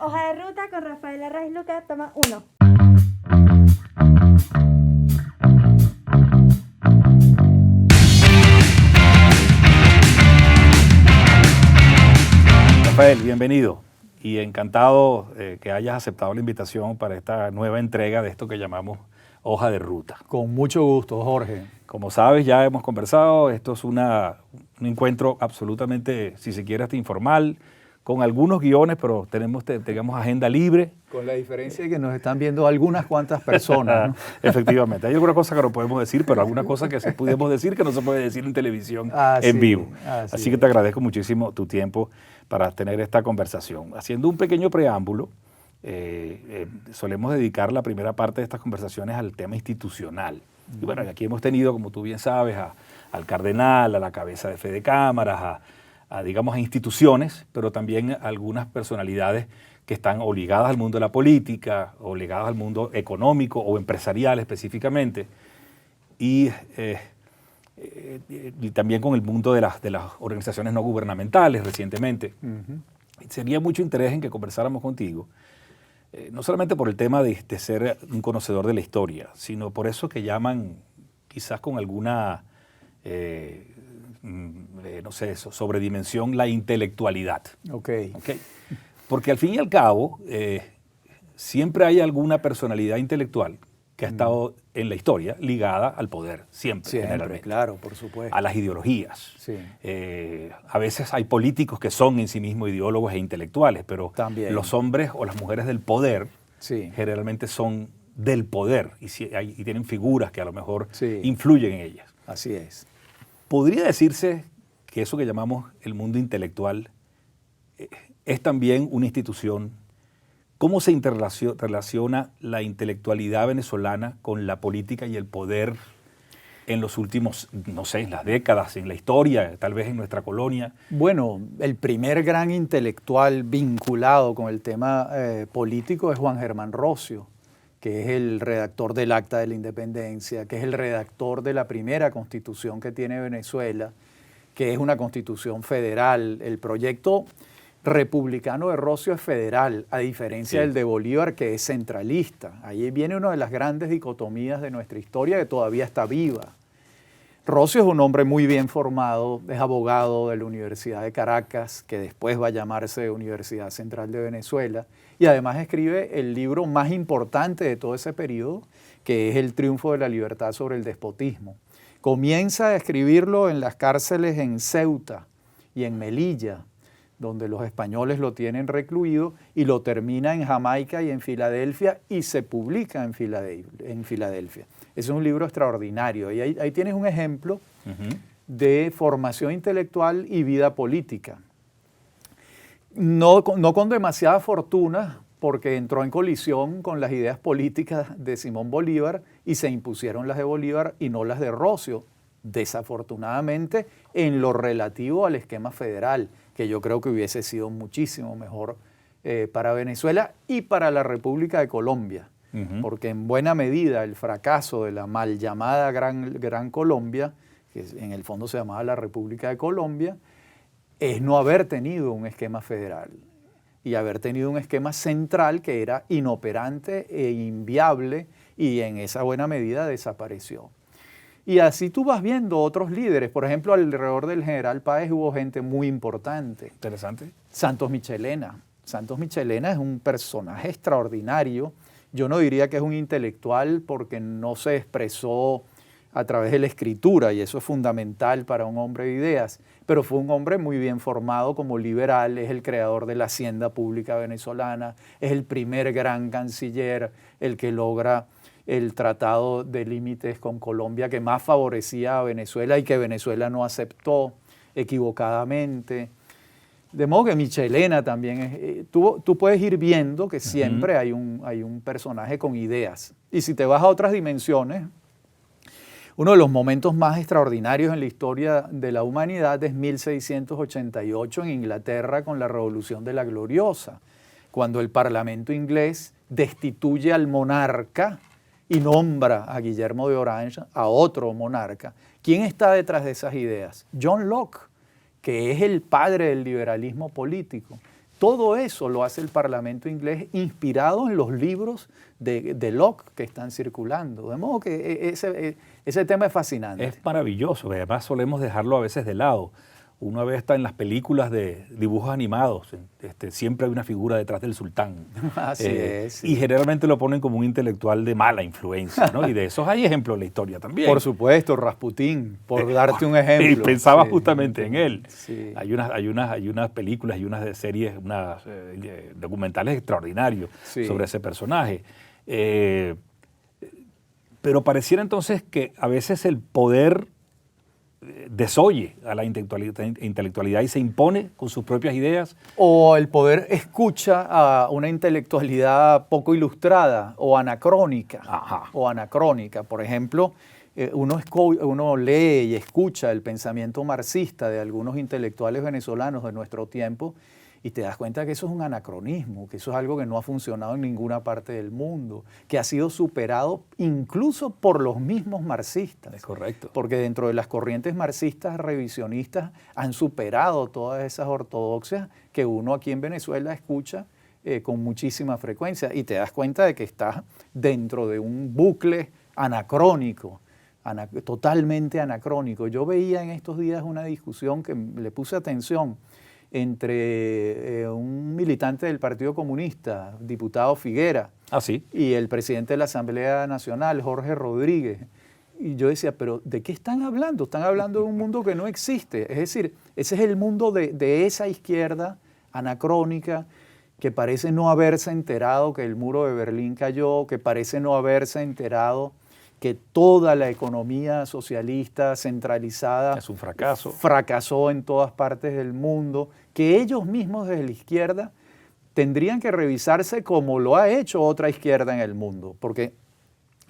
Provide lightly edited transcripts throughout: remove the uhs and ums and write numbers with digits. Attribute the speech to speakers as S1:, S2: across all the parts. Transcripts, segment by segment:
S1: Hoja de ruta con Rafael Arraiz Luca, toma 1.
S2: Rafael, bienvenido y encantado que hayas aceptado la invitación para esta nueva entrega de esto que llamamos Hoja de Ruta.
S3: Con mucho gusto, Jorge.
S2: Como sabes, ya hemos conversado, esto es un encuentro absolutamente, si se quiere, hasta informal, con algunos guiones, pero tenemos agenda libre.
S3: Con la diferencia de que nos están viendo algunas cuantas personas, ¿no?
S2: Efectivamente, hay algunas cosas que no podemos decir, pero algunas cosas que sí pudimos decir que no se puede decir en televisión en vivo. Así que te agradezco muchísimo tu tiempo para tener esta conversación. Haciendo un pequeño preámbulo, solemos dedicar la primera parte de estas conversaciones al tema institucional. Y bueno, aquí hemos tenido, como tú bien sabes, al cardenal, a la cabeza de fe de cámaras, digamos, a instituciones, pero también a algunas personalidades que están o ligadas al mundo de la política, o ligadas al mundo económico o empresarial específicamente, y también con el mundo de las organizaciones no gubernamentales recientemente. Sería mucho interés en que conversáramos contigo, no solamente por el tema de ser un conocedor de la historia, sino por eso que llaman, quizás con alguna, no sé, sobredimensión, la intelectualidad.
S3: Okay.
S2: Porque al fin y al cabo, siempre hay alguna personalidad intelectual que ha estado en la historia ligada al poder, siempre, generalmente.
S3: Claro, por supuesto.
S2: A las ideologías.
S3: Sí.
S2: A veces hay políticos que son en sí mismos ideólogos e intelectuales, pero
S3: también
S2: los hombres o las mujeres del poder generalmente son del poder y tienen figuras que a lo mejor influyen en ellas.
S3: Así es.
S2: ¿Podría decirse que eso que llamamos el mundo intelectual es también una institución? ¿Cómo se interrelaciona la intelectualidad venezolana con la política y el poder en los últimos, no sé, en las décadas, en la historia, tal vez en nuestra colonia?
S3: Bueno, el primer gran intelectual vinculado con el tema político es Juan Germán Rocio, que es el redactor del Acta de la Independencia, que es el redactor de la primera constitución que tiene Venezuela, que es una constitución federal. El proyecto republicano de Rocio es federal, a diferencia del de Bolívar, que es centralista. Ahí viene una de las grandes dicotomías de nuestra historia que todavía está viva. Rocio es un hombre muy bien formado, es abogado de la Universidad de Caracas, que después va a llamarse Universidad Central de Venezuela, y además escribe el libro más importante de todo ese periodo, que es El triunfo de la libertad sobre el despotismo. Comienza a escribirlo en las cárceles en Ceuta y en Melilla, donde los españoles lo tienen recluido, y lo termina en Jamaica y en Filadelfia, y se publica en Filadelfia. Es un libro extraordinario, y ahí tienes un ejemplo de formación intelectual y vida política. No con demasiada fortuna, porque entró en colisión con las ideas políticas de Simón Bolívar, y se impusieron las de Bolívar y no las de Rocio, desafortunadamente, en lo relativo al esquema federal, que yo creo que hubiese sido muchísimo mejor para Venezuela y para la República de Colombia, porque en buena medida el fracaso de la mal llamada Gran Colombia, que en el fondo se llamaba la República de Colombia, es no haber tenido un esquema federal y haber tenido un esquema central que era inoperante e inviable, y en esa buena medida desapareció. Y así tú vas viendo otros líderes. Por ejemplo, alrededor del general Páez hubo gente muy importante.
S2: Interesante.
S3: Santos Michelena. Santos Michelena es un personaje extraordinario. Yo no diría que es un intelectual porque no se expresó a través de la escritura, y eso es fundamental para un hombre de ideas, pero fue un hombre muy bien formado como liberal, es el creador de la hacienda pública venezolana, es el primer gran canciller, el que logra el tratado de límites con Colombia que más favorecía a Venezuela y que Venezuela no aceptó equivocadamente. De modo que Michelena también tú puedes ir viendo que siempre hay un personaje con ideas. Y si te vas a otras dimensiones, uno de los momentos más extraordinarios en la historia de la humanidad es 1688 en Inglaterra, con la Revolución de la Gloriosa, cuando el Parlamento inglés destituye al monarca y nombra a Guillermo de Orange, a otro monarca. ¿Quién está detrás de esas ideas? John Locke, que es el padre del liberalismo político. Todo eso lo hace el Parlamento inglés inspirado en los libros de Locke que están circulando. De modo que ese tema es fascinante.
S2: Es maravilloso, además solemos dejarlo a veces de lado. Una vez está en las películas de dibujos animados, siempre hay una figura detrás del sultán.
S3: Así es. Sí.
S2: Y generalmente lo ponen como un intelectual de mala influencia, ¿no? Y de esos hay ejemplos en la historia también.
S3: Por supuesto, Rasputín, por darte un ejemplo.
S2: Y pensaba justamente en él.
S3: Sí.
S2: Hay unas películas y unas series, documentales extraordinarios sobre ese personaje. Pero pareciera entonces que a veces el poder desoye a la intelectualidad y se impone con sus propias ideas.
S3: O el poder escucha a una intelectualidad poco ilustrada o anacrónica.
S2: Ajá.
S3: O anacrónica. Por ejemplo, uno lee y escucha el pensamiento marxista de algunos intelectuales venezolanos de nuestro tiempo y te das cuenta que eso es un anacronismo, que eso es algo que no ha funcionado en ninguna parte del mundo, que ha sido superado incluso por los mismos marxistas.
S2: Es correcto.
S3: Porque dentro de las corrientes marxistas revisionistas han superado todas esas ortodoxias que uno aquí en Venezuela escucha con muchísima frecuencia y te das cuenta de que estás dentro de un bucle anacrónico, totalmente anacrónico. Yo veía en estos días una discusión que le puse atención entre un militante del Partido Comunista, diputado Figuera, y el presidente de la Asamblea Nacional, Jorge Rodríguez. Y yo decía, pero ¿de qué están hablando? Están hablando de un mundo que no existe. Es decir, ese es el mundo de esa izquierda anacrónica que parece no haberse enterado que el muro de Berlín cayó, que parece no haberse enterado que toda la economía socialista centralizada
S2: es un fracaso.
S3: Fracasó en todas partes del mundo, que ellos mismos desde la izquierda tendrían que revisarse como lo ha hecho otra izquierda en el mundo, porque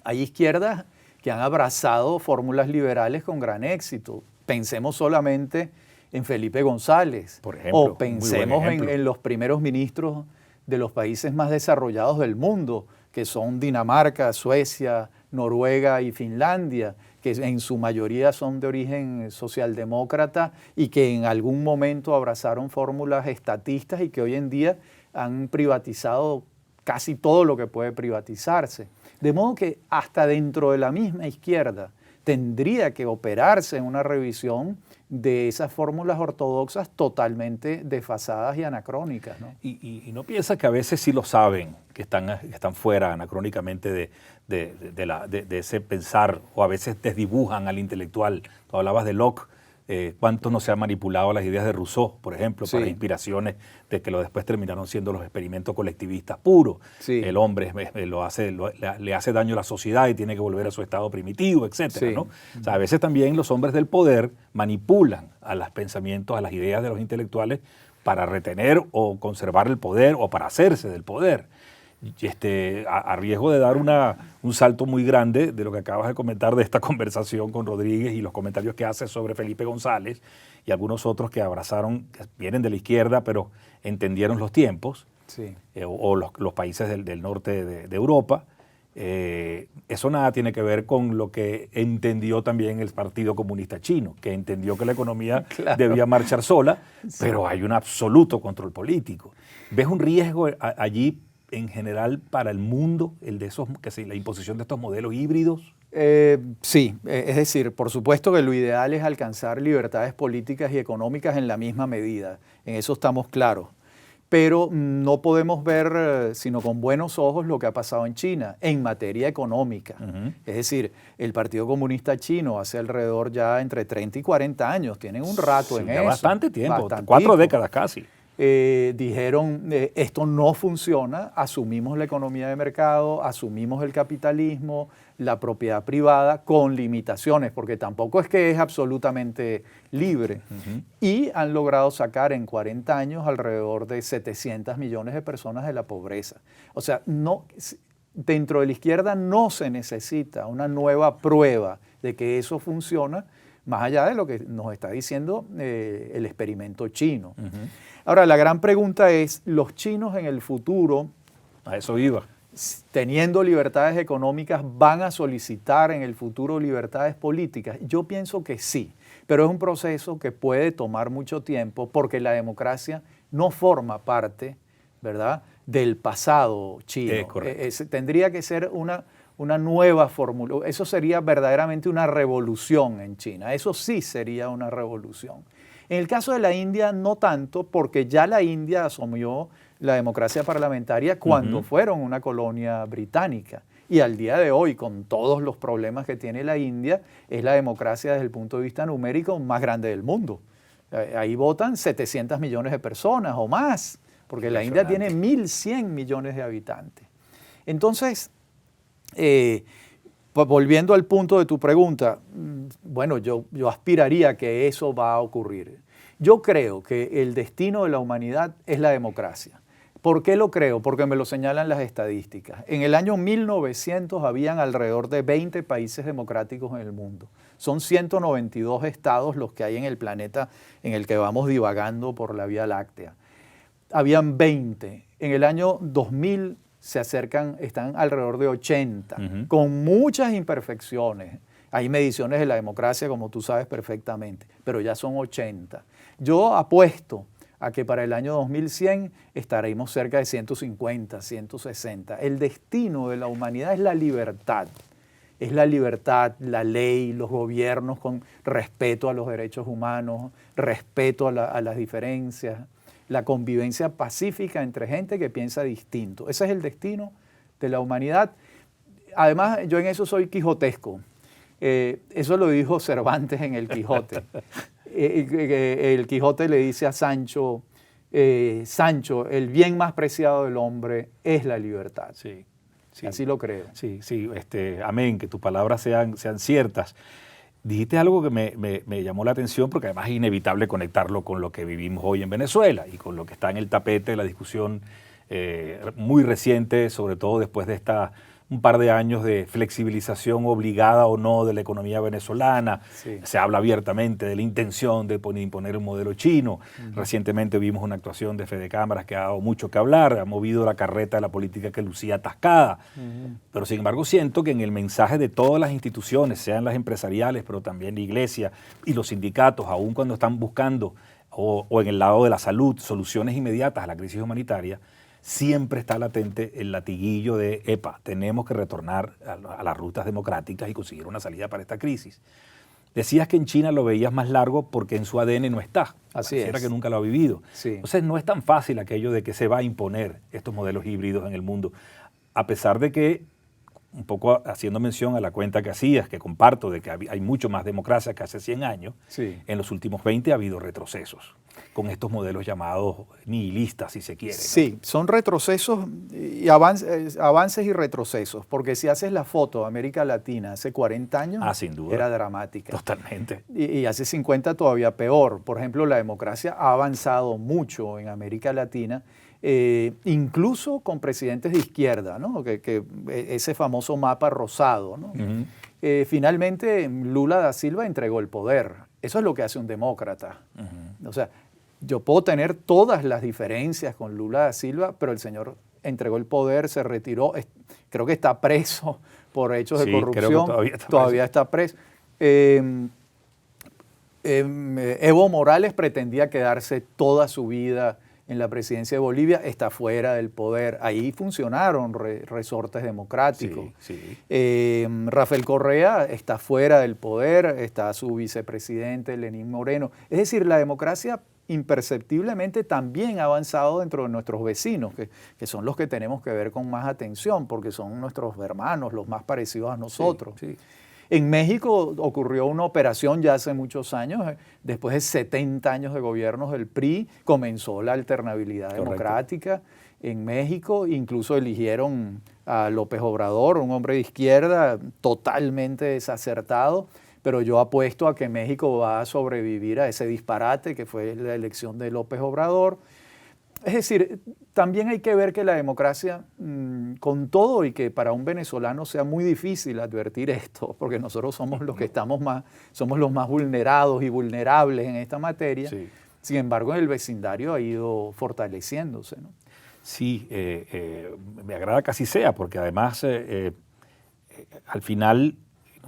S3: hay izquierdas que han abrazado fórmulas liberales con gran éxito. Pensemos solamente en Felipe González,
S2: por ejemplo,
S3: o pensemos en los primeros ministros de los países más desarrollados del mundo, que son Dinamarca, Suecia, Noruega y Finlandia, que en su mayoría son de origen socialdemócrata y que en algún momento abrazaron fórmulas estatistas y que hoy en día han privatizado casi todo lo que puede privatizarse. De modo que hasta dentro de la misma izquierda tendría que operarse una revisión de esas fórmulas ortodoxas totalmente desfasadas y anacrónicas, ¿no?
S2: Y no piensa que a veces sí lo saben, que están fuera anacrónicamente de ese pensar, o a veces desdibujan al intelectual. Tú hablabas de Locke, cuánto no se han manipulado las ideas de Rousseau, por ejemplo, para inspiraciones de que después terminaron siendo los experimentos colectivistas puros. Sí. El hombre le hace daño a la sociedad y tiene que volver a su estado primitivo, etcétera, ¿no? O sea, a veces también los hombres del poder manipulan a los pensamientos, a las ideas de los intelectuales para retener o conservar el poder o para hacerse del poder. A riesgo de dar un salto muy grande de lo que acabas de comentar de esta conversación con Rodríguez y los comentarios que hace sobre Felipe González y algunos otros que abrazaron, que vienen de la izquierda, pero entendieron los tiempos, o los países del norte de Europa. Eso nada tiene que ver con lo que entendió también el Partido Comunista Chino, que entendió que la economía debía marchar sola, pero hay un absoluto control político. ¿Ves un riesgo allí en general para el mundo, la imposición de estos modelos híbridos?
S3: Sí, es decir, por supuesto que lo ideal es alcanzar libertades políticas y económicas en la misma medida, en eso estamos claros, pero no podemos ver sino con buenos ojos lo que ha pasado en China en materia económica. Es decir, el Partido Comunista Chino hace alrededor ya entre 30 y 40 años, tienen un rato en eso.
S2: Bastante tiempo, 4 décadas casi.
S3: Dijeron, esto no funciona, asumimos la economía de mercado, asumimos el capitalismo, la propiedad privada con limitaciones, porque tampoco es que es absolutamente libre. Y han logrado sacar en 40 años alrededor de 700 millones de personas de la pobreza. O sea, dentro de la izquierda no se necesita una nueva prueba de que eso funciona, más allá de lo que nos está diciendo el experimento chino. Ahora, la gran pregunta es, ¿los chinos en el futuro,
S2: a eso iba,
S3: teniendo libertades económicas, van a solicitar en el futuro libertades políticas? Yo pienso que sí, pero es un proceso que puede tomar mucho tiempo porque la democracia no forma parte, ¿verdad?, del pasado chino. Tendría que ser una nueva fórmula. Eso sería verdaderamente una revolución en China. Eso sí sería una revolución. En el caso de la India, no tanto, porque ya la India asumió la democracia parlamentaria cuando fueron una colonia británica. Y al día de hoy, con todos los problemas que tiene la India, es la democracia desde el punto de vista numérico más grande del mundo. Ahí votan 700 millones de personas o más, porque la India tiene 1.100 millones de habitantes. Entonces, volviendo al punto de tu pregunta, bueno, yo aspiraría a que eso va a ocurrir. Yo creo que el destino de la humanidad es la democracia. ¿Por qué lo creo? Porque me lo señalan las estadísticas. En el año 1900 habían alrededor de 20 países democráticos en el mundo. Son 192 estados los que hay en el planeta en el que vamos divagando por la Vía Láctea. Habían 20. En el año 2000 están alrededor de 80, con muchas imperfecciones. Hay mediciones de la democracia, como tú sabes perfectamente, pero ya son 80. Yo apuesto a que para el año 2100 estaremos cerca de 150, 160. El destino de la humanidad es la libertad. Es la libertad, la ley, los gobiernos con respeto a los derechos humanos, respeto a las diferencias, la convivencia pacífica entre gente que piensa distinto. Ese es el destino de la humanidad. Además, yo en eso soy quijotesco. Eso lo dijo Cervantes en El Quijote. El Quijote le dice a Sancho, Sancho, el bien más preciado del hombre es la libertad.
S2: Sí, sí.
S3: Así lo creo.
S2: Sí, sí, amén, que tus palabras sean ciertas. Dijiste algo que me llamó la atención porque además es inevitable conectarlo con lo que vivimos hoy en Venezuela y con lo que está en el tapete de la discusión muy reciente, sobre todo después de un par de años de flexibilización obligada o no de la economía venezolana. Sí. Se habla abiertamente de la intención de imponer un modelo chino. Recientemente vimos una actuación de Fede Cámaras que ha dado mucho que hablar, ha movido la carreta de la política que lucía atascada. Pero sin embargo siento que en el mensaje de todas las instituciones, sean las empresariales, pero también la iglesia y los sindicatos, aun cuando están buscando, o en el lado de la salud, soluciones inmediatas a la crisis humanitaria, siempre está latente el latiguillo de, tenemos que retornar a las rutas democráticas y conseguir una salida para esta crisis. Decías que en China lo veías más largo porque en su ADN no está.
S3: Así es.
S2: Pareciera que nunca lo ha vivido.
S3: Sí.
S2: Entonces no es tan fácil aquello de que se va a imponer estos modelos híbridos en el mundo, a pesar de que, un poco haciendo mención a la cuenta que hacías, que comparto, de que hay mucho más democracia que hace 100 años,
S3: sí,
S2: en los últimos 20 ha habido retrocesos con estos modelos llamados nihilistas, si se quiere, ¿no?
S3: Sí, son retrocesos y avances y retrocesos, porque si haces la foto de América Latina hace 40 años,
S2: sin duda,
S3: era dramática.
S2: Totalmente.
S3: Y hace 50 todavía peor. Por ejemplo, la democracia ha avanzado mucho en América Latina, incluso con presidentes de izquierda, ¿no? Que ese famoso mapa rosado, ¿no? Finalmente, Lula da Silva entregó el poder. Eso es lo que hace un demócrata. O sea, yo puedo tener todas las diferencias con Lula da Silva, pero el señor entregó el poder, se retiró, creo que está preso por hechos de corrupción.
S2: Creo que
S3: todavía está preso. Evo Morales pretendía quedarse toda su vida en la presidencia de Bolivia, está fuera del poder. Ahí funcionaron resortes democráticos.
S2: Sí, sí.
S3: Rafael Correa está fuera del poder, está su vicepresidente Lenín Moreno. Es decir, la democracia imperceptiblemente también ha avanzado dentro de nuestros vecinos, que son los que tenemos que ver con más atención, porque son nuestros hermanos, los más parecidos a nosotros.
S2: Sí, sí.
S3: En México ocurrió una operación ya hace muchos años, después de 70 años de gobiernos del PRI, comenzó la alternabilidad democrática en México, incluso eligieron a López Obrador, un hombre de izquierda totalmente desacertado, pero yo apuesto a que México va a sobrevivir a ese disparate que fue la elección de López Obrador. Es decir, también hay que ver que la democracia, con todo y que para un venezolano sea muy difícil advertir esto, porque nosotros somos los que somos los más vulnerados y vulnerables en esta materia,
S2: Sí.
S3: Sin embargo en el vecindario ha ido fortaleciéndose, ¿no?
S2: Sí, me agrada que así sea, porque además al final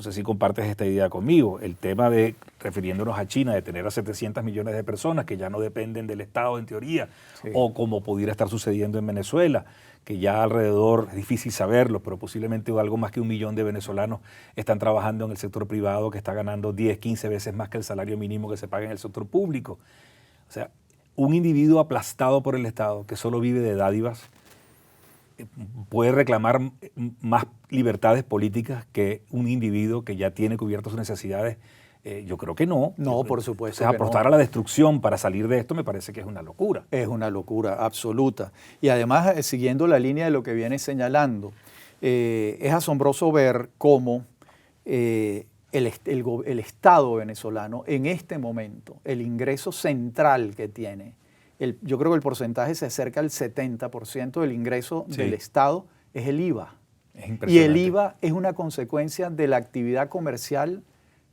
S2: no sé si compartes esta idea conmigo, el tema de, refiriéndonos a China, de tener a 700 millones de personas que ya no dependen del Estado en teoría, o como pudiera estar sucediendo en Venezuela, que ya alrededor, es difícil saberlo, pero posiblemente algo más que 1 millón de venezolanos están trabajando en el sector privado, que está ganando 10, 15 veces más que el salario mínimo que se paga en el sector público. O sea, un individuo aplastado por el Estado, que solo vive de dádivas, puede reclamar más libertades políticas que un individuo que ya tiene cubiertas sus necesidades. Yo creo que no.
S3: No, por supuesto.
S2: O sea, apostar a la destrucción para salir de esto me parece que es una locura.
S3: Es una locura absoluta. Y además, siguiendo la línea de lo que viene señalando, es asombroso ver cómo el Estado venezolano en este momento, el ingreso central que tiene, yo creo que el porcentaje se acerca al 70% del ingreso del Estado es el IVA.
S2: Es impresionante.
S3: Y el IVA es una consecuencia de la actividad comercial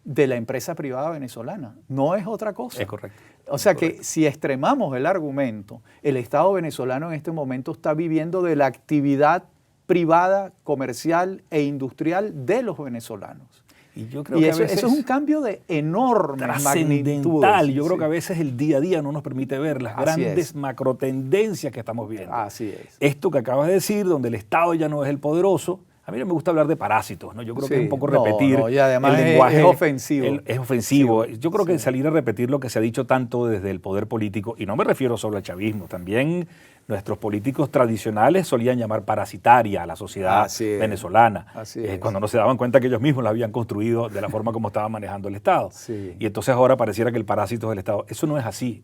S3: de la empresa privada venezolana. No es otra cosa.
S2: Es correcto.
S3: O sea que si extremamos el argumento, el Estado venezolano en este momento está viviendo de la actividad privada, comercial e industrial de los venezolanos.
S2: Y yo creo
S3: y
S2: que
S3: eso,
S2: a veces
S3: eso es un cambio de enorme
S2: trascendental.
S3: magnitud.
S2: Yo creo que a veces el día a día no nos permite ver las grandes macrotendencias que estamos viendo.
S3: Así es.
S2: Esto que acabas de decir, donde el Estado ya no es el poderoso. A mí no me gusta hablar de parásitos, ¿no? Yo creo que es un poco repetir
S3: y además
S2: el lenguaje.
S3: Es ofensivo.
S2: Es ofensivo. Yo creo que salir a repetir lo que se ha dicho tanto desde el poder político, y no me refiero solo al chavismo, también nuestros políticos tradicionales solían llamar parasitaria a la sociedad venezolana, cuando no se daban cuenta que ellos mismos la habían construido de la forma como estaba manejando el Estado. Y entonces ahora pareciera que el parásito es el Estado. Eso no es así.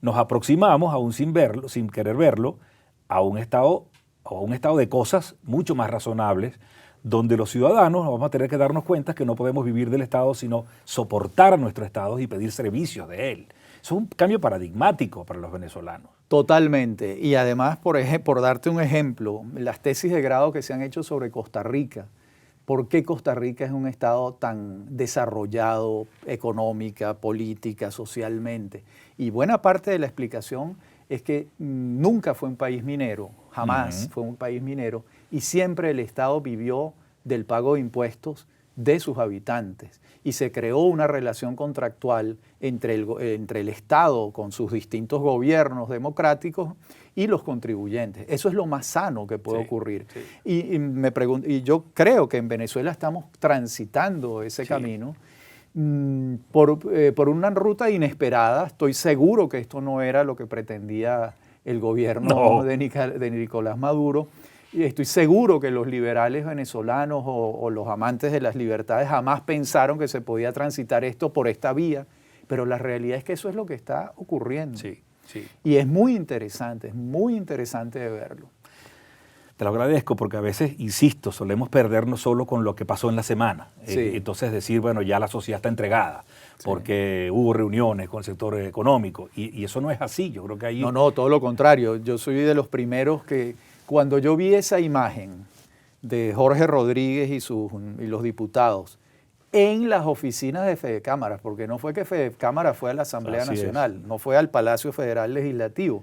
S2: Nos aproximamos, aún sin verlo, sin querer verlo, a un estado de cosas mucho más razonables, donde los ciudadanos vamos a tener que darnos cuenta que no podemos vivir del Estado, sino soportar a nuestro Estado y pedir servicios de él. Eso es un cambio paradigmático para los venezolanos.
S3: Totalmente. Y además, por darte un ejemplo, las tesis de grado que se han hecho sobre Costa Rica, ¿por qué Costa Rica es un Estado tan desarrollado económica, política, socialmente? Y buena parte de la explicación es que nunca fue un país minero, jamás fue un país minero, y siempre el Estado vivió del pago de impuestos de sus habitantes. Y se creó una relación contractual entre el Estado con sus distintos gobiernos democráticos y los contribuyentes. Eso es lo más sano que puede ocurrir. Y yo creo que en Venezuela estamos transitando ese camino por una ruta inesperada. Estoy seguro que esto no era lo que pretendía el gobierno de Nicolás Maduro. Y estoy seguro que los liberales venezolanos o los amantes de las libertades jamás pensaron que se podía transitar esto por esta vía, pero la realidad es que eso es lo que está ocurriendo. Y es muy interesante de verlo.
S2: Te lo agradezco porque a veces, insisto, solemos perdernos solo con lo que pasó en la semana. Entonces decir, bueno, ya la sociedad está entregada porque hubo reuniones con el sector económico y eso no es así. Yo creo que ahí...
S3: No, todo lo contrario. Yo soy de los primeros que... Cuando yo vi esa imagen de Jorge Rodríguez y los diputados en las oficinas de Fedecámaras, porque no fue que Fedecámara fue a la Asamblea Nacional, no fue al Palacio Federal Legislativo,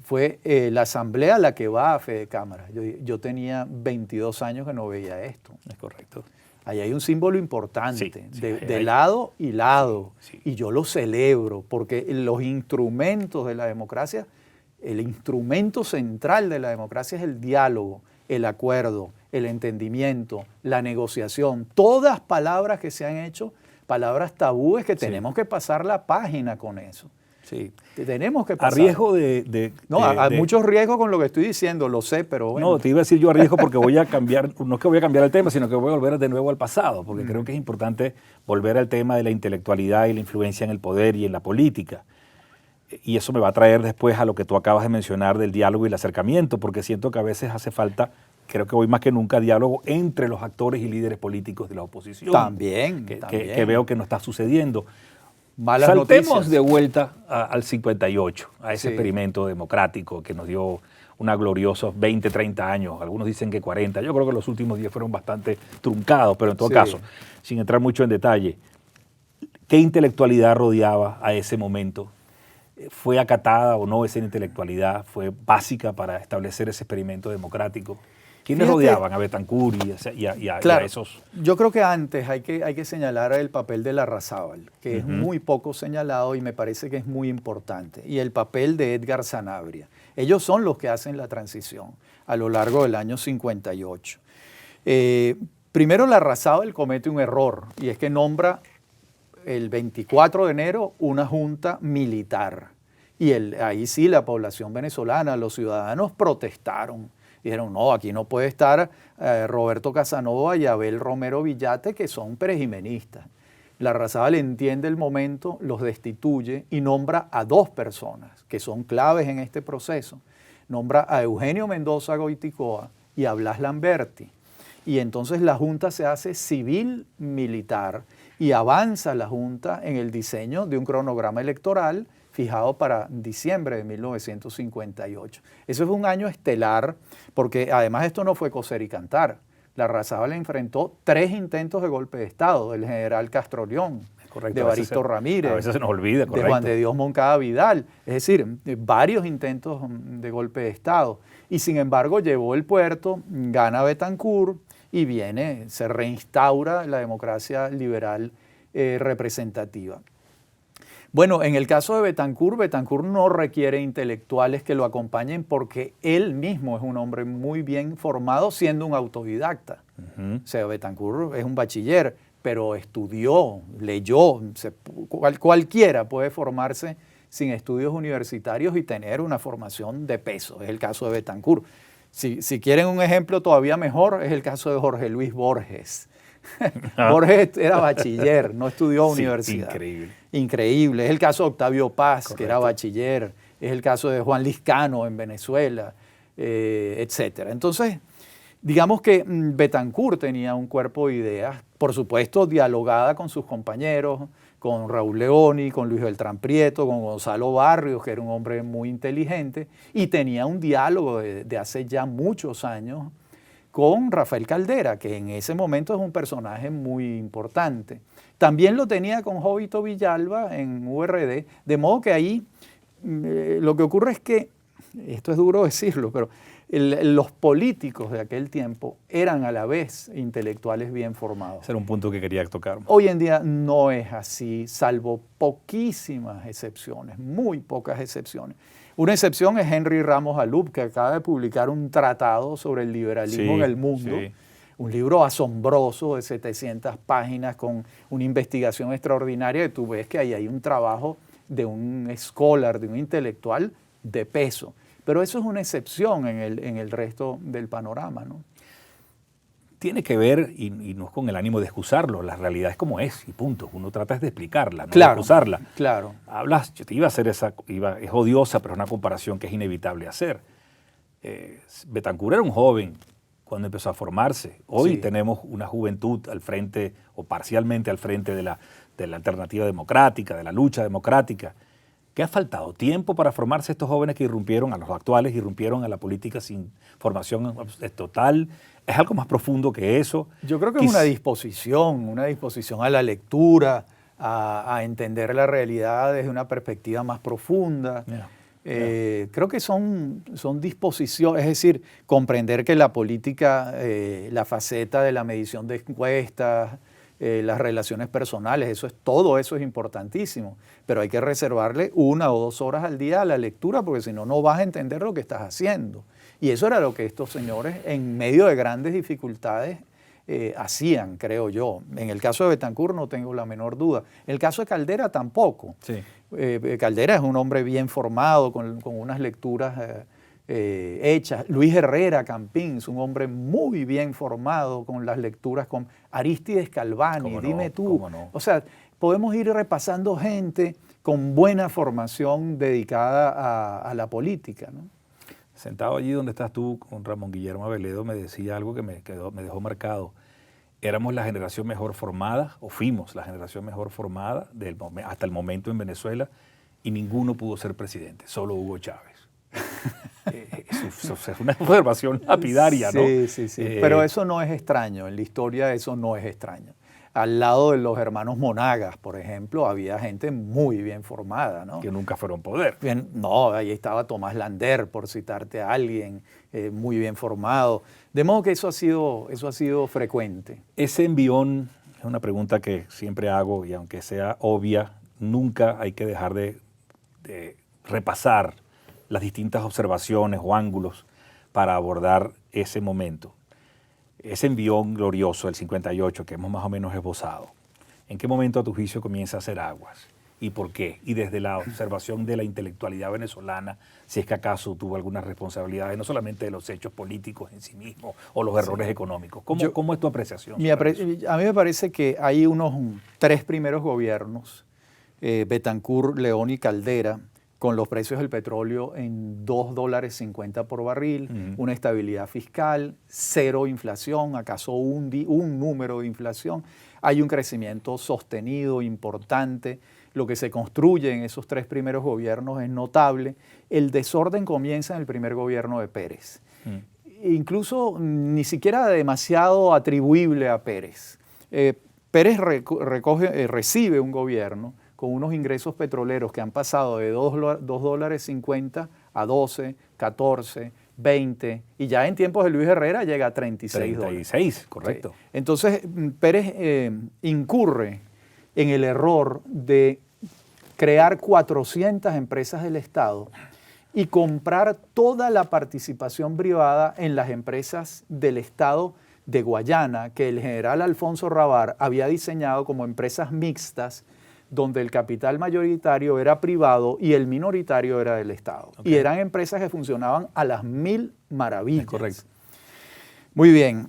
S3: fue la Asamblea la que va a Fedecámaras. Yo tenía 22 años que no veía esto.
S2: Es correcto.
S3: Ahí hay un símbolo importante, de lado y lado, y yo lo celebro, porque los instrumentos de la democracia... El instrumento central de la democracia es el diálogo, el acuerdo, el entendimiento, la negociación. Todas palabras que se han hecho, palabras tabúes que tenemos que pasar la página con eso. Tenemos que pasar.
S2: A riesgo
S3: hay muchos riesgos con lo que estoy diciendo, lo sé, pero bueno.
S2: No, te iba a decir yo a riesgo porque voy a cambiar, no es que voy a cambiar el tema, sino que voy a volver de nuevo al pasado, porque creo que es importante volver al tema de la intelectualidad y la influencia en el poder y en la política. Y eso me va a traer después a lo que tú acabas de mencionar del diálogo y el acercamiento, porque siento que a veces hace falta, creo que hoy más que nunca, diálogo entre los actores y líderes políticos de la oposición.
S3: También.
S2: Que veo que no está sucediendo.
S3: Malas noticias.
S2: Saltemos de vuelta al 58, a ese experimento democrático que nos dio unos gloriosos 20, 30 años. Algunos dicen que 40. Yo creo que los últimos 10 fueron bastante truncados, pero en todo caso, sin entrar mucho en detalle, ¿qué intelectualidad rodeaba a ese momento? ¿Fue acatada o no esa intelectualidad? ¿Fue básica para establecer ese experimento democrático? ¿Quiénes rodeaban a Betancur y a esos?
S3: Yo creo que antes hay que señalar el papel de Larrazábal, que es muy poco señalado y me parece que es muy importante, y el papel de Edgar Sanabria. Ellos son los que hacen la transición a lo largo del año 58. Primero Larrazábal comete un error, y es que nombra el 24 de enero una junta militar. Y ahí sí la población venezolana, los ciudadanos protestaron. Dijeron, no, aquí no puede estar Roberto Casanova y Abel Romero Villate, que son perejimenistas. Larrazábal entiende el momento, los destituye y nombra a dos personas que son claves en este proceso. Nombra a Eugenio Mendoza Goiticoa y a Blas Lamberti. Y entonces la Junta se hace civil-militar y avanza la Junta en el diseño de un cronograma electoral fijado para diciembre de 1958. Ese fue un año estelar, porque además esto no fue coser y cantar. Larrazábal enfrentó 3 intentos de golpe de Estado, del general Castrolión, de Evaristo Ramírez,
S2: a veces se nos olvida,
S3: de Juan de Dios Moncada Vidal, es decir, varios intentos de golpe de Estado. Y sin embargo llevó el puerto, gana Betancur y se reinstaura la democracia liberal representativa. Bueno, en el caso de Betancur no requiere intelectuales que lo acompañen porque él mismo es un hombre muy bien formado siendo un autodidacta. O sea, Betancur es un bachiller, pero estudió, leyó, cualquiera puede formarse sin estudios universitarios y tener una formación de peso, es el caso de Betancur. Si quieren un ejemplo todavía mejor, es el caso de Jorge Luis Borges. Borges era bachiller, no estudió universidad. Increíble. Es el caso de Octavio Paz, que era bachiller. Es el caso de Juan Liscano en Venezuela, etc. Entonces, digamos que Betancur tenía un cuerpo de ideas, por supuesto, dialogada con sus compañeros, con Raúl Leoni, con Luis Beltrán Prieto, con Gonzalo Barrios, que era un hombre muy inteligente, y tenía un diálogo de hace ya muchos años con Rafael Caldera, que en ese momento es un personaje muy importante. También lo tenía con Jovito Villalba en URD, de modo que ahí lo que ocurre es que, esto es duro decirlo, pero los políticos de aquel tiempo eran a la vez intelectuales bien formados.
S2: Ese era un punto que quería tocar.
S3: Hoy en día no es así, salvo poquísimas excepciones, muy pocas excepciones. Una excepción es Henry Ramos Alup, que acaba de publicar un tratado sobre el liberalismo en el mundo, un libro asombroso de 700 páginas con una investigación extraordinaria, que tú ves que ahí hay un trabajo de un scholar, de un intelectual de peso. Pero eso es una excepción en el resto del panorama, ¿no?
S2: Tiene que ver, y no es con el ánimo de excusarlo, la realidad es como es, y punto. Uno trata de explicarla, no de excusarla.
S3: Claro.
S2: Hablas, yo te iba a hacer es odiosa, pero es una comparación que es inevitable hacer. Betancur era un joven cuando empezó a formarse. Hoy tenemos una juventud al frente, o parcialmente al frente de la alternativa democrática, de la lucha democrática. ¿Qué ha faltado? ¿Tiempo para formarse estos jóvenes que irrumpieron, a los actuales, irrumpieron a la política sin formación total? ¿Es algo más profundo que eso?
S3: Yo creo que es una disposición a la lectura, a entender la realidad desde una perspectiva más profunda. Creo que son disposiciones, es decir, comprender que la política, la faceta de la medición de encuestas, las relaciones personales, todo eso es importantísimo, pero hay que reservarle 1 o 2 horas al día a la lectura porque si no, no vas a entender lo que estás haciendo. Y eso era lo que estos señores, en medio de grandes dificultades, hacían, creo yo. En el caso de Betancur no tengo la menor duda. En el caso de Caldera tampoco.
S2: Sí.
S3: Caldera es un hombre bien formado, con unas lecturas hechas. Luis Herrera Campins, un hombre muy bien formado con las lecturas con Arístides Calvani, dime tú.
S2: No.
S3: O sea, podemos ir repasando gente con buena formación dedicada a la política, ¿no?
S2: Sentado allí donde estás tú con Ramón Guillermo Aveledo, me decía algo que me dejó marcado. Éramos la generación mejor formada, o fuimos la generación mejor formada hasta el momento en Venezuela, y ninguno pudo ser presidente, solo Hugo Chávez. Eso es una observación lapidaria, ¿no?
S3: Sí. Pero eso no es extraño, en la historia eso no es extraño. Al lado de los hermanos Monagas, por ejemplo, había gente muy bien formada, ¿no?
S2: Que nunca fueron poder.
S3: Bien, no, ahí estaba Tomás Lander, por citarte a alguien, muy bien formado. De modo que eso ha sido frecuente.
S2: Ese envión es una pregunta que siempre hago y aunque sea obvia, nunca hay que dejar de repasar las distintas observaciones o ángulos para abordar ese momento. Ese envión glorioso del 58 que hemos más o menos esbozado, ¿en qué momento a tu juicio comienza a hacer aguas? ¿Y por qué? Y desde la observación de la intelectualidad venezolana, si es que acaso tuvo algunas responsabilidades, no solamente de los hechos políticos en sí mismos o los errores económicos. ¿Cómo es tu apreciación?
S3: A mí me parece que hay unos 3 primeros gobiernos, Betancur, León y Caldera, con los precios del petróleo en $2.50 por barril, una estabilidad fiscal, 0 inflación, acaso un número de inflación. Hay un crecimiento sostenido, importante. Lo que se construye en esos 3 primeros gobiernos es notable. El desorden comienza en el primer gobierno de Pérez. Incluso ni siquiera demasiado atribuible a Pérez. Pérez recibe un gobierno con unos ingresos petroleros que han pasado de $2.50 a 12, 14, 20 y ya en tiempos de Luis Herrera llega a $36.
S2: 36, correcto.
S3: Sí. Entonces Pérez incurre en el error de crear 400 empresas del Estado y comprar toda la participación privada en las empresas del Estado de Guayana, que el general Alfonso Rabar había diseñado como empresas mixtas, donde el capital mayoritario era privado y el minoritario era del Estado. Okay. Y eran empresas que funcionaban a las 1000 maravillas.
S2: Es correcto.
S3: Muy bien.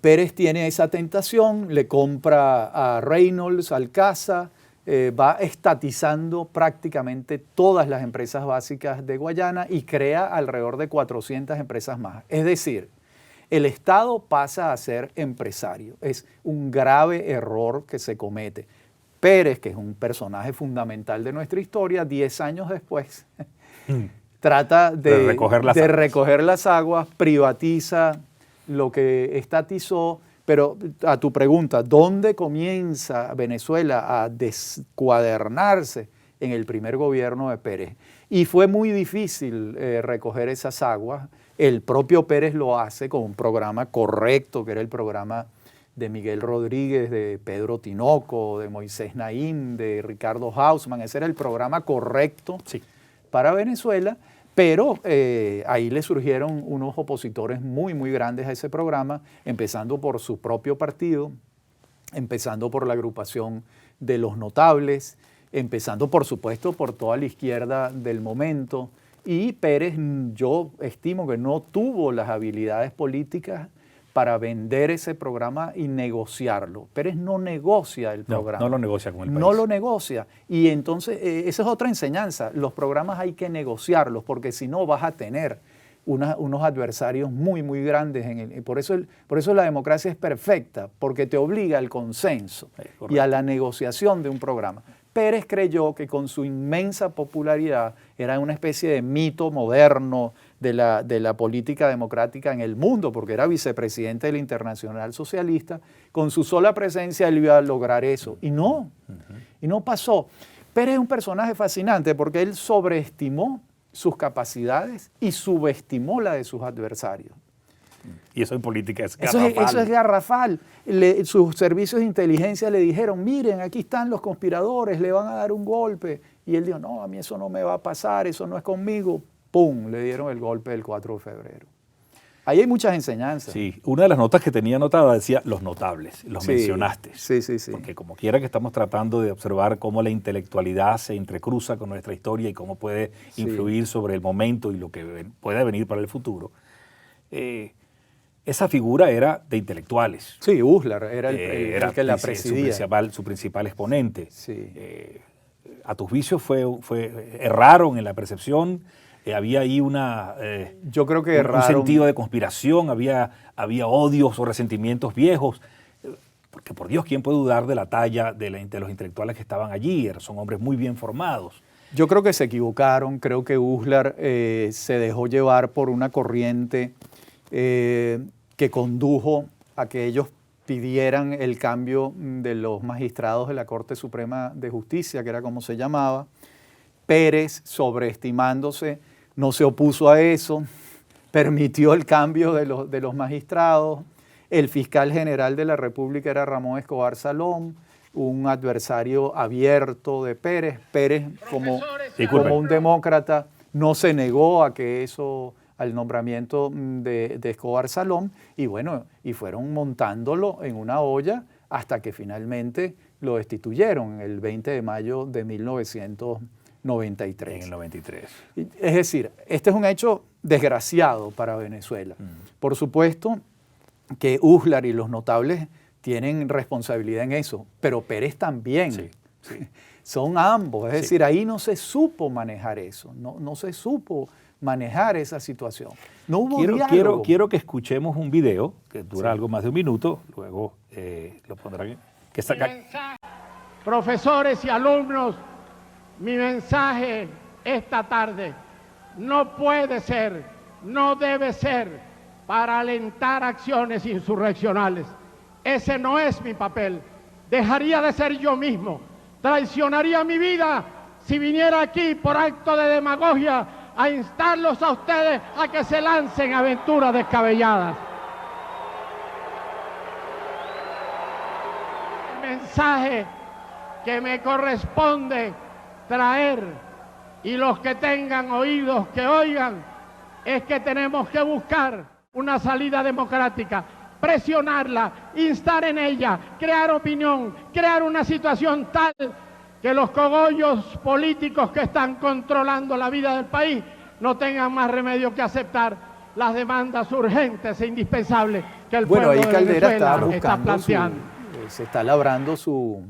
S3: Pérez tiene esa tentación, le compra a Reynolds, Alcázar, va estatizando prácticamente todas las empresas básicas de Guayana y crea alrededor de 400 empresas más. Es decir, el Estado pasa a ser empresario. Es un grave error que se comete. Pérez, que es un personaje fundamental de nuestra historia, 10 años después, trata de recoger las aguas, privatiza lo que estatizó, pero a tu pregunta, ¿dónde comienza Venezuela a descuadernarse? En el primer gobierno de Pérez. Y fue muy difícil recoger esas aguas. El propio Pérez lo hace con un programa correcto, que era el programa de Miguel Rodríguez, de Pedro Tinoco, de Moisés Naím, de Ricardo Hausmann. Ese era el programa correcto para Venezuela, pero ahí le surgieron unos opositores muy, muy grandes a ese programa, empezando por su propio partido, empezando por la agrupación de los notables, empezando, por supuesto, por toda la izquierda del momento. Y Pérez, yo estimo que no tuvo las habilidades políticas para vender ese programa y negociarlo. Pérez no negocia el programa.
S2: No lo negocia con el país.
S3: No lo negocia. Y entonces, esa es otra enseñanza. Los programas hay que negociarlos, porque si no vas a tener unos adversarios muy, muy grandes. Por eso la democracia es perfecta, porque te obliga al consenso y a la negociación de un programa. Pérez creyó que con su inmensa popularidad era una especie de mito moderno de la política democrática en el mundo, porque era vicepresidente del Internacional Socialista. Con su sola presencia él iba a lograr eso. Y no pasó. Pérez es un personaje fascinante porque él sobreestimó sus capacidades y subestimó la de sus adversarios.
S2: Y eso en política es garrafal.
S3: Eso es garrafal. Sus servicios de inteligencia le dijeron, miren, aquí están los conspiradores, le van a dar un golpe. Y él dijo, no, a mí eso no me va a pasar, eso no es conmigo. ¡Pum! Le dieron el golpe del 4 de febrero. Ahí hay muchas enseñanzas.
S2: Sí, una de las notas que tenía anotada decía los notables, los mencionaste.
S3: Sí.
S2: Porque como quiera que estamos tratando de observar cómo la intelectualidad se entrecruza con nuestra historia y cómo puede influir sobre el momento y lo que puede venir para el futuro. Esa figura era de intelectuales.
S3: Sí, Uslar era el que la presidía.
S2: Su principal exponente.
S3: Sí.
S2: A tu juicio erraron en la percepción. Había ahí
S3: yo creo que
S2: un sentido de conspiración, había odios o resentimientos viejos, porque por Dios, ¿quién puede dudar de la talla de los intelectuales que estaban allí? Son hombres muy bien formados.
S3: Yo creo que se equivocaron, creo que Uslar se dejó llevar por una corriente que condujo a que ellos pidieran el cambio de los magistrados de la Corte Suprema de Justicia, que era como se llamaba. Pérez, sobreestimándose, no se opuso a eso, permitió el cambio de los magistrados. El fiscal general de la República era Ramón Escobar Salón, un adversario abierto de Pérez. Pérez, como un demócrata, no se negó a que eso, al nombramiento de Escobar Salón, y bueno, y fueron montándolo en una olla hasta que finalmente lo destituyeron el 20 de mayo de 1993.
S2: En el 93.
S3: Es decir, este es un hecho desgraciado para Venezuela. Por supuesto que Uslar y los notables tienen responsabilidad en eso, pero Pérez también.
S2: Sí, sí.
S3: Son ambos, es decir, ahí no se supo manejar eso, no se supo manejar esa situación. No hubo diálogo.
S2: Quiero que escuchemos un video que dura algo más de un minuto, luego lo pondrán.
S4: Profesores y alumnos, mi mensaje esta tarde no puede ser, no debe ser para alentar acciones insurreccionales. Ese no es mi papel. Dejaría de ser yo mismo. Traicionaría mi vida si viniera aquí por acto de demagogia a instarlos a ustedes a que se lancen aventuras descabelladas. El mensaje que me corresponde traer, y los que tengan oídos que oigan, es que tenemos que buscar una salida democrática, presionarla, instar en ella, crear opinión, crear una situación tal que los cogollos políticos que están controlando la vida del país no tengan más remedio que aceptar las demandas urgentes e indispensables que el pueblo de Venezuela está planteando.
S3: Se está labrando su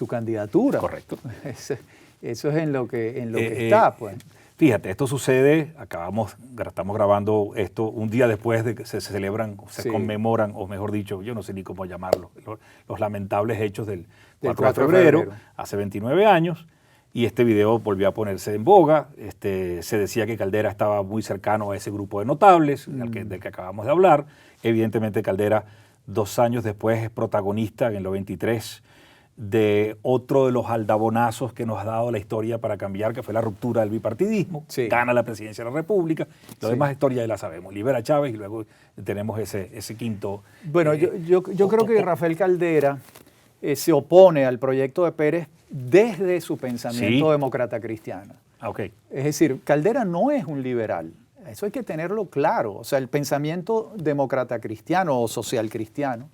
S3: candidatura.
S2: Correcto.
S3: Eso es en lo que está, pues.
S2: Fíjate, esto sucede, estamos grabando esto un día después de que se celebran, se conmemoran, o mejor dicho, yo no sé ni cómo llamarlo, los lamentables hechos del 4 de febrero, hace 29 años, y este video volvió a ponerse en boga. Se decía que Caldera estaba muy cercano a ese grupo de notables del que acabamos de hablar. Evidentemente Caldera, 2 años después, es protagonista en el 93 de otro de los aldabonazos que nos ha dado la historia para cambiar, que fue la ruptura del bipartidismo. Sí. Gana la presidencia de la República. Lo demás historia ya la sabemos. Libera a Chávez y luego tenemos ese quinto.
S3: Bueno, yo creo que Rafael Caldera se opone al proyecto de Pérez desde su pensamiento demócrata cristiano.
S2: Okay.
S3: Es decir, Caldera no es un liberal. Eso hay que tenerlo claro. O sea, el pensamiento demócrata cristiano o social cristiano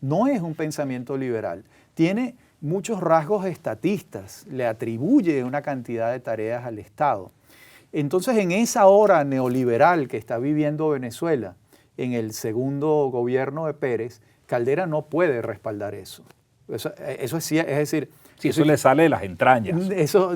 S3: no es un pensamiento liberal. Tiene muchos rasgos estatistas, le atribuye una cantidad de tareas al Estado. Entonces, en esa hora neoliberal que está viviendo Venezuela, en el segundo gobierno de Pérez, Caldera no puede respaldar eso. Eso es decir...
S2: Sí, eso le sale de las entrañas.
S3: Eso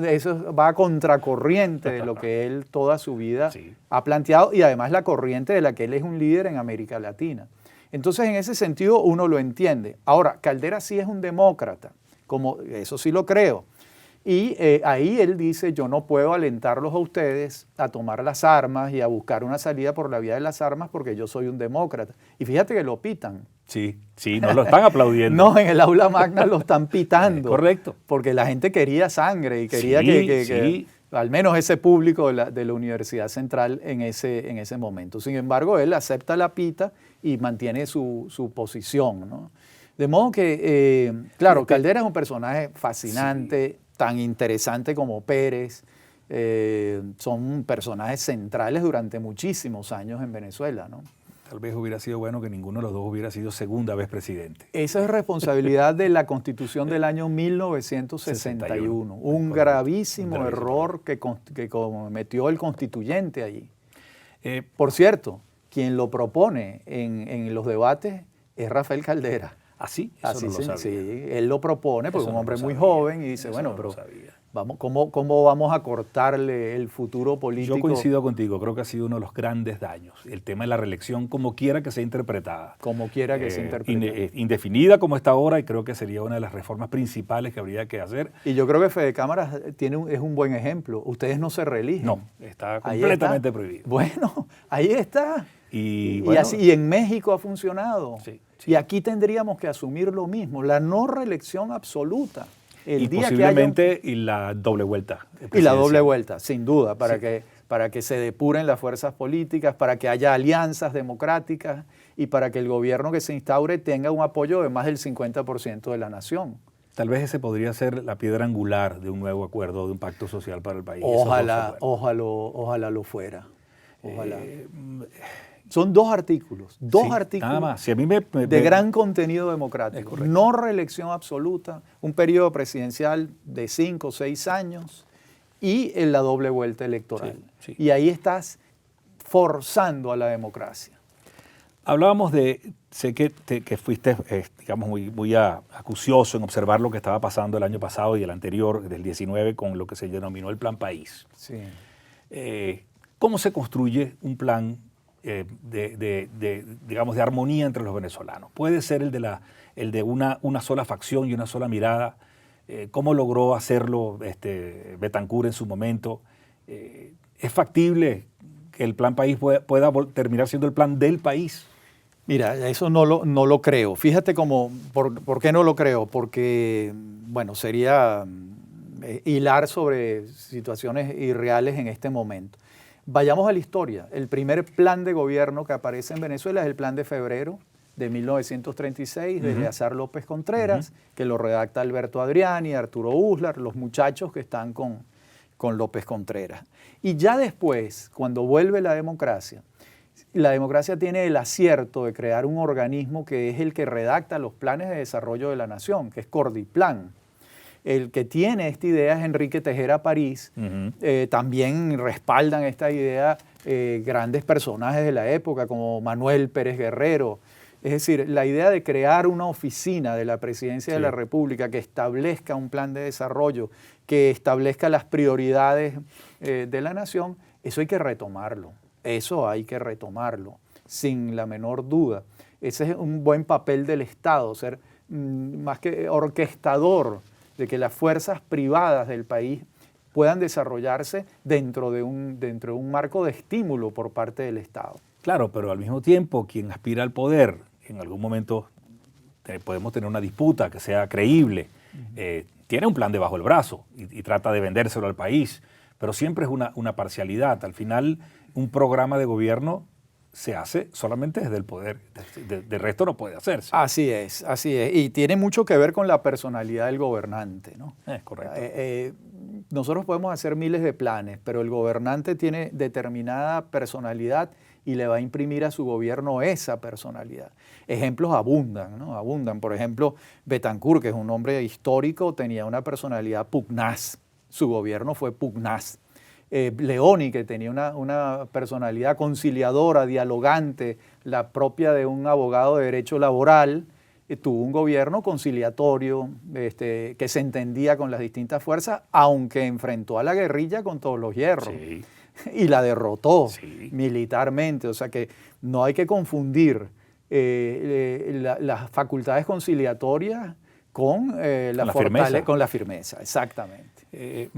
S3: va a contracorriente de lo que él toda su vida ha planteado, y además la corriente de la que él es un líder en América Latina. Entonces, en ese sentido, uno lo entiende. Ahora, Caldera sí es un demócrata, eso sí lo creo. Y ahí él dice, yo no puedo alentarlos a ustedes a tomar las armas y a buscar una salida por la vía de las armas porque yo soy un demócrata. Y fíjate que lo pitan.
S2: Sí, no lo están aplaudiendo.
S3: No, en el aula magna lo están pitando.
S2: Correcto.
S3: Porque la gente quería sangre y quería que al menos ese público de la Universidad Central en ese momento. Sin embargo, él acepta la pita y mantiene su posición, ¿no? De modo que, claro, Caldera es un personaje fascinante, tan interesante como Pérez. Son personajes centrales durante muchísimos años en Venezuela, ¿no?
S2: Tal vez hubiera sido bueno que ninguno de los dos hubiera sido segunda vez presidente.
S3: Esa es responsabilidad de la Constitución del año 1961. Un gravísimo error que cometió el constituyente allí. Por cierto, quien lo propone en los debates es Rafael Caldera.
S2: ¿Así?
S3: Así no lo sabía. Sí, él lo propone porque es un hombre muy joven y dice, bueno, pero ¿cómo vamos a cortarle el futuro político?
S2: Yo coincido contigo, creo que ha sido uno de los grandes daños. El tema de la reelección, como quiera que sea interpretada.
S3: Como quiera que sea interpretada.
S2: Indefinida como está ahora, y creo que sería una de las reformas principales que habría que hacer.
S3: Y yo creo que Fede Cámaras es un buen ejemplo. Ustedes no se reeligen.
S2: No, está completamente prohibido.
S3: Bueno, ahí está.
S2: Y
S3: en México ha funcionado.
S2: Sí.
S3: Y aquí tendríamos que asumir lo mismo, la no reelección absoluta.
S2: Y posiblemente y la doble vuelta.
S3: Y la doble vuelta, sin duda, para que se depuren las fuerzas políticas, para que haya alianzas democráticas y para que el gobierno que se instaure tenga un apoyo de más del 50% de la nación.
S2: Tal vez ese podría ser la piedra angular de un nuevo acuerdo, de un pacto social para el país.
S3: Ojalá lo fuera. Ojalá. Son dos artículos,
S2: nada más. Si a mí
S3: de gran contenido democrático. No reelección absoluta, un periodo presidencial de 5 o 6 años y en la doble vuelta electoral.
S2: Sí.
S3: Y ahí estás forzando a la democracia.
S2: Hablábamos sé que fuiste, digamos, muy acucioso en observar lo que estaba pasando el año pasado y el anterior, del 19, con lo que se denominó el Plan País.
S3: Sí.
S2: ¿Cómo se construye un plan digamos, de armonía entre los venezolanos? ¿Puede ser el de una sola facción y una sola mirada? ¿Cómo logró hacerlo Betancur en su momento? ¿Es factible que el Plan País pueda terminar siendo el plan del país?
S3: Mira, eso no lo creo. Fíjate ¿por qué no lo creo? Porque, bueno, sería hilar sobre situaciones irreales en este momento. Vayamos a la historia. El primer plan de gobierno que aparece en Venezuela es el Plan de Febrero de 1936 de Eleazar López Contreras, que lo redacta Alberto Adriani, Arturo Uslar, los muchachos que están con López Contreras. Y ya después, cuando vuelve la democracia tiene el acierto de crear un organismo que es el que redacta los planes de desarrollo de la nación, que es Cordiplan. El que tiene esta idea es Enrique Tejera París. También respaldan esta idea grandes personajes de la época como Manuel Pérez Guerrero. Es decir, la idea de crear una oficina de la Presidencia de la República que establezca un plan de desarrollo, que establezca las prioridades de la nación, eso hay que retomarlo. Eso hay que retomarlo, sin la menor duda. Ese es un buen papel del Estado, ser más que orquestador de que las fuerzas privadas del país puedan desarrollarse dentro de un marco de estímulo por parte del Estado.
S2: Claro, pero al mismo tiempo, quien aspira al poder, en algún momento podemos tener una disputa que sea creíble, tiene un plan debajo del brazo y trata de vendérselo al país, pero siempre es una parcialidad. Al final, un programa de gobierno se hace solamente desde el poder, de resto no puede hacerse.
S3: Así es, y tiene mucho que ver con la personalidad del gobernante, ¿no?
S2: Correcto.
S3: Nosotros podemos hacer miles de planes, pero el gobernante tiene determinada personalidad y le va a imprimir a su gobierno esa personalidad. Ejemplos abundan, ¿no? Abundan. Por ejemplo, Betancur, que es un hombre histórico, tenía una personalidad pugnaz. Su gobierno fue pugnaz. Leoni, que tenía una personalidad conciliadora, dialogante, la propia de un abogado de derecho laboral, tuvo un gobierno conciliatorio, que se entendía con las distintas fuerzas, aunque enfrentó a la guerrilla con todos los hierros.
S2: Sí.
S3: Y la derrotó militarmente. O sea que no hay que confundir las facultades conciliatorias con la firmeza. Exactamente.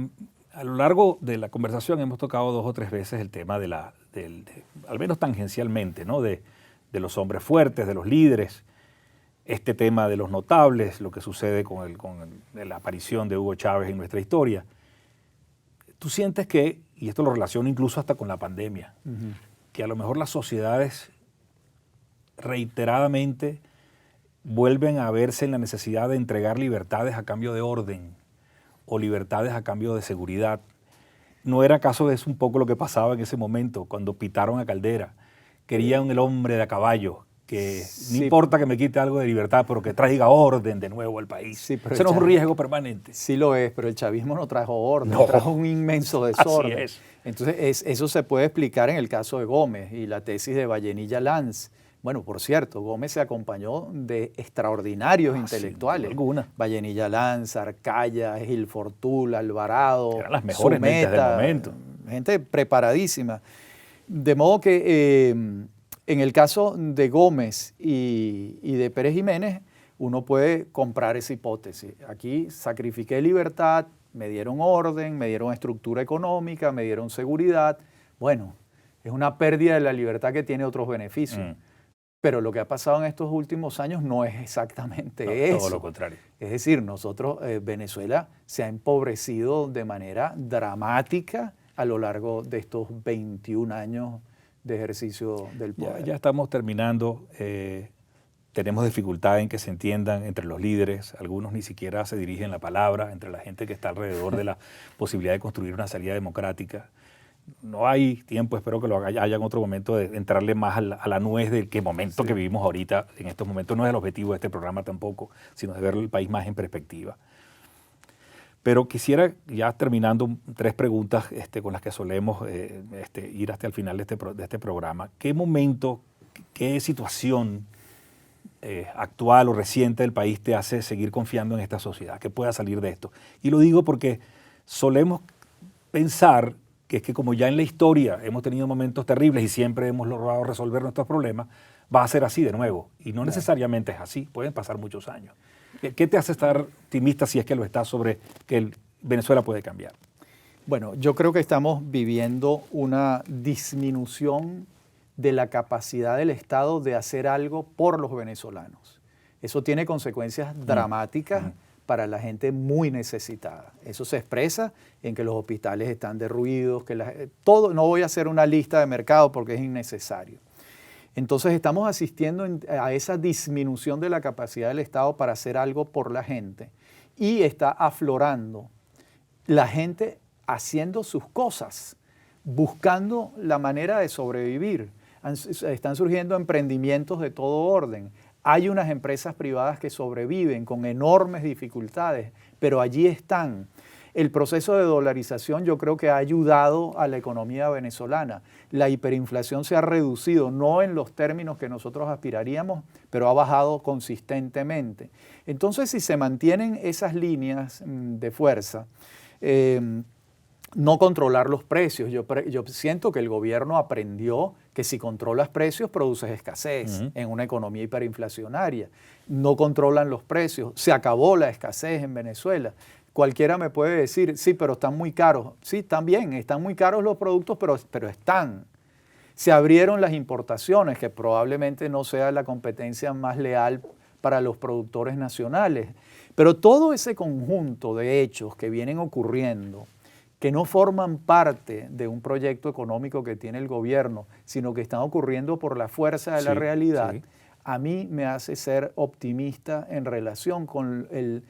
S2: A lo largo de la conversación hemos tocado 2 o 3 veces el tema al menos tangencialmente, ¿no? de los hombres fuertes, de los líderes, este tema de los notables, lo que sucede con la aparición de Hugo Chávez en nuestra historia. ¿Tú sientes que, y esto lo relaciono incluso hasta con la pandemia, que a lo mejor las sociedades reiteradamente vuelven a verse en la necesidad de entregar libertades a cambio de orden o libertades a cambio de seguridad? ¿No era acaso de eso un poco lo que pasaba en ese momento, cuando pitaron a Caldera? Querían el hombre de a caballo, que no importa que me quite algo de libertad, pero que traiga orden de nuevo al país.
S3: Sí,
S2: eso no es un riesgo permanente.
S3: Sí lo es, pero el chavismo no trajo orden, trajo un inmenso desorden.
S2: Así es.
S3: Entonces, eso se puede explicar en el caso de Gómez y la tesis de Vallenilla Lanz. Bueno, por cierto, Gómez se acompañó de extraordinarios intelectuales. Vallenilla Lanz, Arcaya, Gil Fortul, Alvarado,
S2: eran las mejores mentes del momento.
S3: Gente preparadísima. De modo que en el caso de Gómez y de Pérez Jiménez, uno puede comprar esa hipótesis. Aquí sacrifiqué libertad, me dieron orden, me dieron estructura económica, me dieron seguridad. Bueno, Es una pérdida de la libertad que tiene otros beneficios. Pero lo que ha pasado en estos últimos años no es exactamente eso.
S2: Todo lo contrario.
S3: Es decir, Venezuela se ha empobrecido de manera dramática a lo largo de estos 21 años de ejercicio del poder.
S2: Ya estamos terminando. Tenemos dificultad en que se entiendan entre los líderes. Algunos ni siquiera se dirigen la palabra entre la gente que está alrededor de la posibilidad de construir una salida democrática. No hay tiempo, espero que lo haya en otro momento, de entrarle más a la nuez del momento que vivimos ahorita. En estos momentos no es el objetivo de este programa tampoco, sino de ver el país más en perspectiva. Pero quisiera, ya terminando, 3 preguntas con las que solemos ir hasta el final de este programa. ¿Qué momento, qué situación actual o reciente del país te hace seguir confiando en esta sociedad, que pueda salir de esto? Y lo digo porque solemos pensar que es que como ya en la historia hemos tenido momentos terribles y siempre hemos logrado resolver nuestros problemas, va a ser así de nuevo. Y no necesariamente es así, pueden pasar muchos años. ¿Qué te hace estar optimista, si es que lo estás, sobre que Venezuela puede cambiar?
S3: Bueno, yo creo que estamos viviendo una disminución de la capacidad del Estado de hacer algo por los venezolanos. Eso tiene consecuencias dramáticas para la gente muy necesitada. Eso se expresa en que los hospitales están derruidos, todo. No voy a hacer una lista de mercado porque es innecesario. Entonces estamos asistiendo a esa disminución de la capacidad del Estado para hacer algo por la gente, y está aflorando la gente haciendo sus cosas, buscando la manera de sobrevivir. Están surgiendo emprendimientos de todo orden. Hay unas empresas privadas que sobreviven con enormes dificultades, pero allí están. El proceso de dolarización yo creo que ha ayudado a la economía venezolana. La hiperinflación se ha reducido, no en los términos que nosotros aspiraríamos, pero ha bajado consistentemente. Entonces, si se mantienen esas líneas de fuerza, no controlar los precios. Yo siento que el gobierno aprendió que si controlas precios produces escasez en una economía hiperinflacionaria. No controlan los precios. Se acabó la escasez en Venezuela. Cualquiera me puede decir, sí, pero están muy caros. Sí, también están muy caros los productos, pero están. Se abrieron las importaciones, que probablemente no sea la competencia más leal para los productores nacionales. Pero todo ese conjunto de hechos que vienen ocurriendo, que no forman parte de un proyecto económico que tiene el gobierno, sino que están ocurriendo por la fuerza de la realidad, a mí me hace ser optimista en relación con el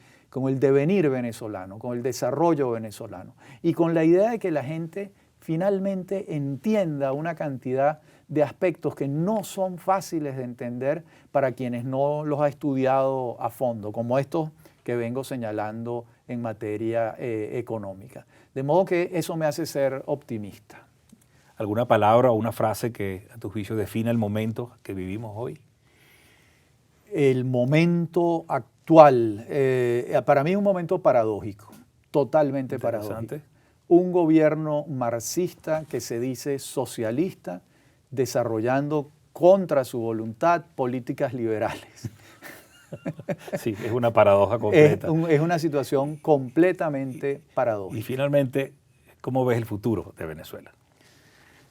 S3: devenir venezolano, con el desarrollo venezolano, y con la idea de que la gente finalmente entienda una cantidad de aspectos que no son fáciles de entender para quienes no los ha estudiado a fondo, como estos que vengo señalando en materia económica. De modo que eso me hace ser optimista.
S2: ¿Alguna palabra o una frase que a tu juicio defina el momento que vivimos hoy?
S3: El momento actual, para mí es un momento paradójico, totalmente paradójico. Un gobierno marxista que se dice socialista, desarrollando contra su voluntad políticas liberales.
S2: Sí, es una paradoja completa.
S3: Es una situación completamente paradójica.
S2: Y finalmente, ¿cómo ves el futuro de Venezuela?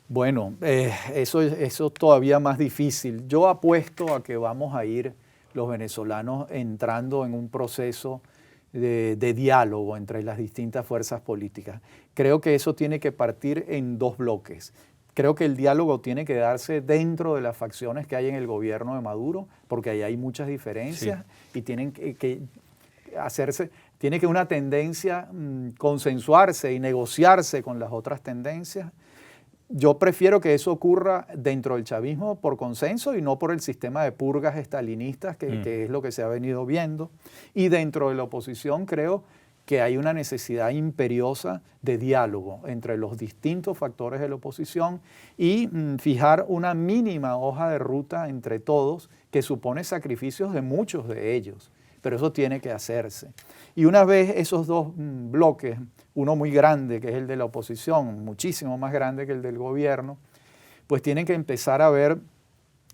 S3: Bueno, eso es todavía más difícil. Yo apuesto a que vamos a ir los venezolanos entrando en un proceso de diálogo entre las distintas fuerzas políticas. Creo que eso tiene que partir en 2 bloques. Creo que el diálogo tiene que darse dentro de las facciones que hay en el gobierno de Maduro, porque ahí hay muchas diferencias y tienen que hacerse, tiene que una tendencia consensuarse y negociarse con las otras tendencias. Yo prefiero que eso ocurra dentro del chavismo por consenso y no por el sistema de purgas estalinistas, que es lo que se ha venido viendo. Y dentro de la oposición creo que hay una necesidad imperiosa de diálogo entre los distintos factores de la oposición y fijar una mínima hoja de ruta entre todos, que supone sacrificios de muchos de ellos, pero eso tiene que hacerse. Y una vez esos 2 bloques, uno muy grande que es el de la oposición, muchísimo más grande que el del gobierno, pues tienen que empezar a ver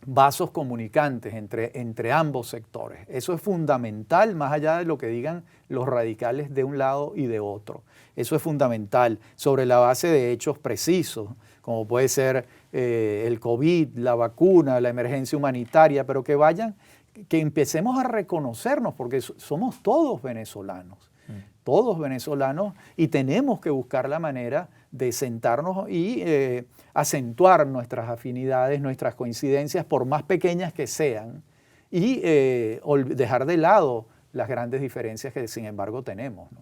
S3: vasos comunicantes entre ambos sectores. Eso es fundamental, más allá de lo que digan los radicales de un lado y de otro. Eso es fundamental, sobre la base de hechos precisos, como puede ser el COVID, la vacuna, la emergencia humanitaria, pero que empecemos a reconocernos, porque somos todos venezolanos. Todos venezolanos, y tenemos que buscar la manera de sentarnos y acentuar nuestras afinidades, nuestras coincidencias, por más pequeñas que sean, y dejar de lado las grandes diferencias que sin embargo tenemos, ¿no?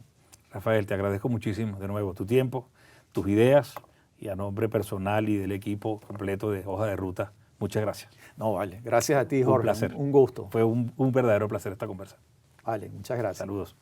S2: Rafael, te agradezco muchísimo de nuevo tu tiempo, tus ideas, y a nombre personal y del equipo completo de Hoja de Ruta, muchas gracias.
S3: No, vale. Gracias a ti, Jorge.
S2: Un placer.
S3: Un gusto.
S2: Fue un verdadero placer esta conversación.
S3: Vale, muchas gracias.
S2: Saludos.